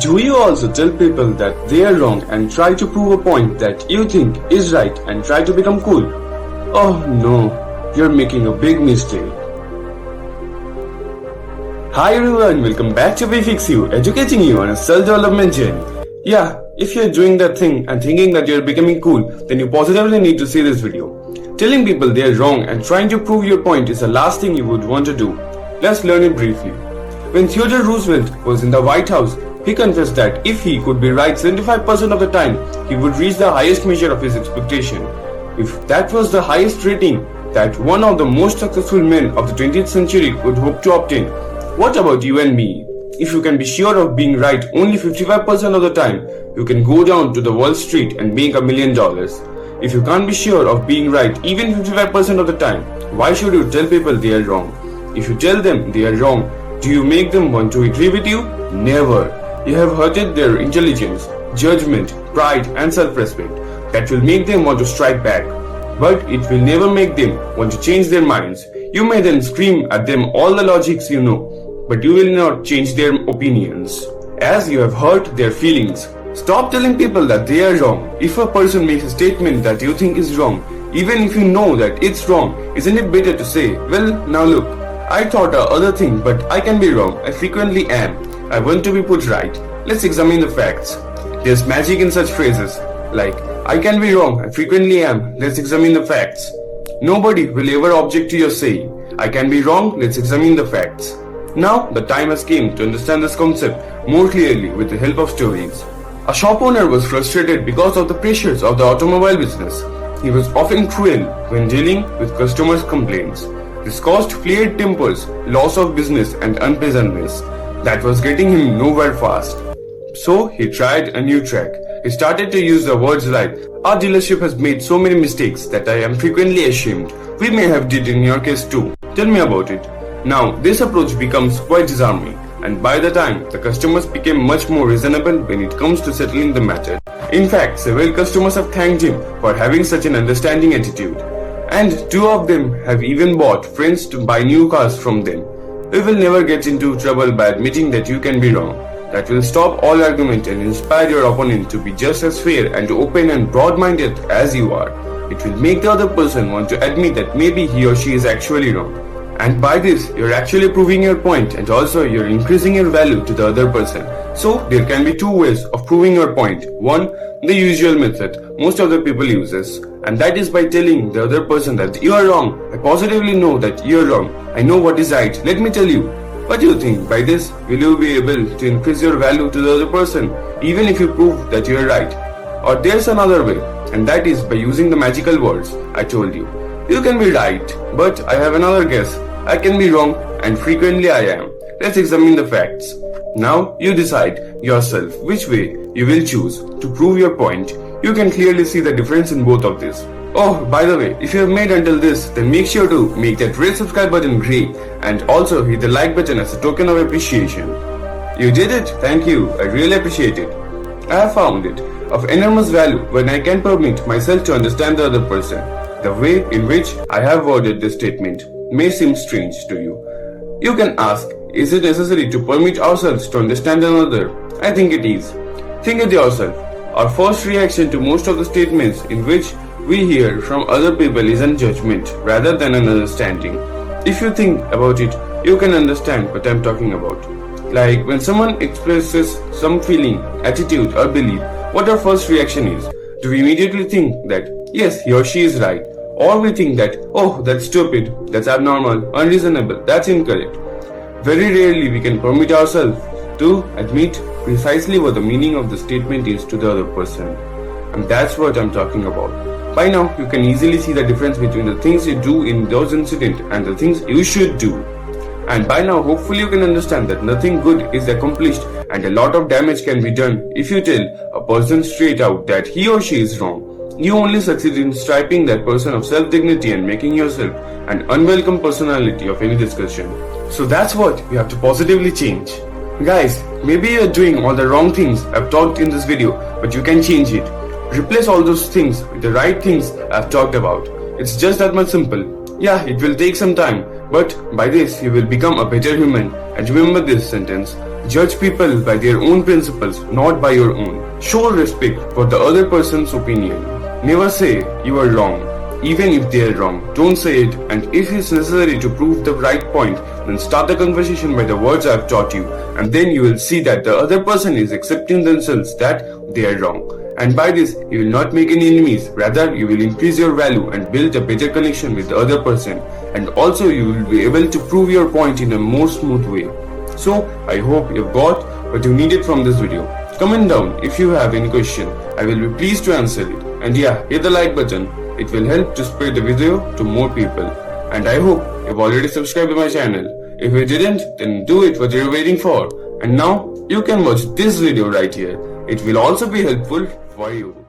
Do you also tell people that they are wrong and try to prove a point that you think is right and try to become cool? Oh no, you're making a big mistake. Hi everyone, welcome back to Fix You, educating you on a self-development journey. Yeah, if you're doing that thing and thinking that you're becoming cool, then you positively need to see this video. Telling people they're wrong and trying to prove your point is the last thing you would want to do. Let's learn it briefly. When Theodore Roosevelt was in the White House, he confessed that if he could be right 75% of the time, he would reach the highest measure of his expectation. If that was the highest rating that one of the most successful men of the 20th century would hope to obtain, what about you and me? If you can be sure of being right only 55% of the time, you can go down to the Wall Street and make $1 million. If you can't be sure of being right even 55% of the time, why should you tell people they are wrong? If you tell them they are wrong, do you make them want to agree with you? Never. You have hurted their intelligence, judgment, pride and self-respect. That will make them want to strike back. But it will never make them want to change their minds. You may then scream at them all the logics you know, but you will not change their opinions, as you have hurt their feelings. Stop telling people that they are wrong. If a person makes a statement that you think is wrong, even if you know that it's wrong, isn't it better to say, well, now look, I thought the other thing, but I can be wrong. I frequently am. I want to be put right. Let's examine the facts. There's magic in such phrases like, I can be wrong, I frequently am. Let's examine the facts. Nobody will ever object to your saying, I can be wrong, let's examine the facts. Now, the time has come to understand this concept more clearly with the help of stories. A shop owner was frustrated because of the pressures of the automobile business. He was often cruel when dealing with customers' complaints. This caused flared tempers, loss of business and unpleasantness that was getting him nowhere fast. So he tried a new track. He started to use the words like, our dealership has made so many mistakes that I am frequently ashamed. We may have did in your case too. Tell me about it. Now this approach becomes quite disarming, and by the time the customers became much more reasonable when it comes to settling the matter. In fact, several customers have thanked him for having such an understanding attitude. And 2 of them have even bought friends to buy new cars from them. You will never get into trouble by admitting that you can be wrong. That will stop all argument and inspire your opponent to be just as fair and open and broad-minded as you are. It will make the other person want to admit that maybe he or she is actually wrong. And by this, you're actually proving your point and also you're increasing your value to the other person. So, there can be 2 ways of proving your point. One, the usual method most of the people uses, and that is by telling the other person that you are wrong. I positively know that you are wrong. I know what is right. Let me tell you. What do you think? By this, will you be able to increase your value to the other person, even if you prove that you are right? Or there's another way, and that is by using the magical words I told you. You can be right, but I have another guess. I can be wrong, and frequently I am. Let's examine the facts. Now, you decide yourself which way you will choose to prove your point. You can clearly see the difference in both of these. Oh, by the way, if you have made until this, then make sure to make that red subscribe button grey and also hit the like button as a token of appreciation. You did it, thank you, I really appreciate it. I have found it of enormous value when I can permit myself to understand the other person. The way in which I have worded this statement may seem strange to you. You can ask, is it necessary to permit ourselves to understand another? I think it is. Think it yourself. Our first reaction to most of the statements in which we hear from other people is a judgment rather than an understanding. If you think about it, you can understand what I'm talking about. Like when someone expresses some feeling, attitude or belief, what our first reaction is? Do we immediately think that yes, he or she is right? Or we think that, oh, that's stupid, that's abnormal, unreasonable, that's incorrect. Very rarely we can permit ourselves to admit precisely what the meaning of the statement is to the other person. And that's what I'm talking about. By now, you can easily see the difference between the things you do in those incidents and the things you should do. And by now, hopefully you can understand that nothing good is accomplished and a lot of damage can be done if you tell a person straight out that he or she is wrong. You only succeed in stripping that person of self-dignity and making yourself an unwelcome personality of any discussion. So that's what you have to positively change. Guys, maybe you're doing all the wrong things I've talked in this video, but you can change it. Replace all those things with the right things I've talked about. It's just that much simple. Yeah, it will take some time, but by this you will become a better human. And remember this sentence, Judge people by their own principles, not by your own. Show respect for the other person's opinion. Never say you are wrong, even if they are wrong. Don't say it, and if it's necessary to prove the right point, then start the conversation by the words I've taught you, and then you will see that the other person is accepting themselves that they are wrong. And by this, you will not make any enemies, rather you will increase your value and build a better connection with the other person, and also you will be able to prove your point in a more smooth way. So, I hope you've got what you needed from this video. Comment down if you have any question, I will be pleased to answer it. And yeah, hit the like button, it will help to spread the video to more people. And I hope you've already subscribed to my channel. If you didn't, then do it what you're waiting for. And now, you can watch this video right here. It will also be helpful for you.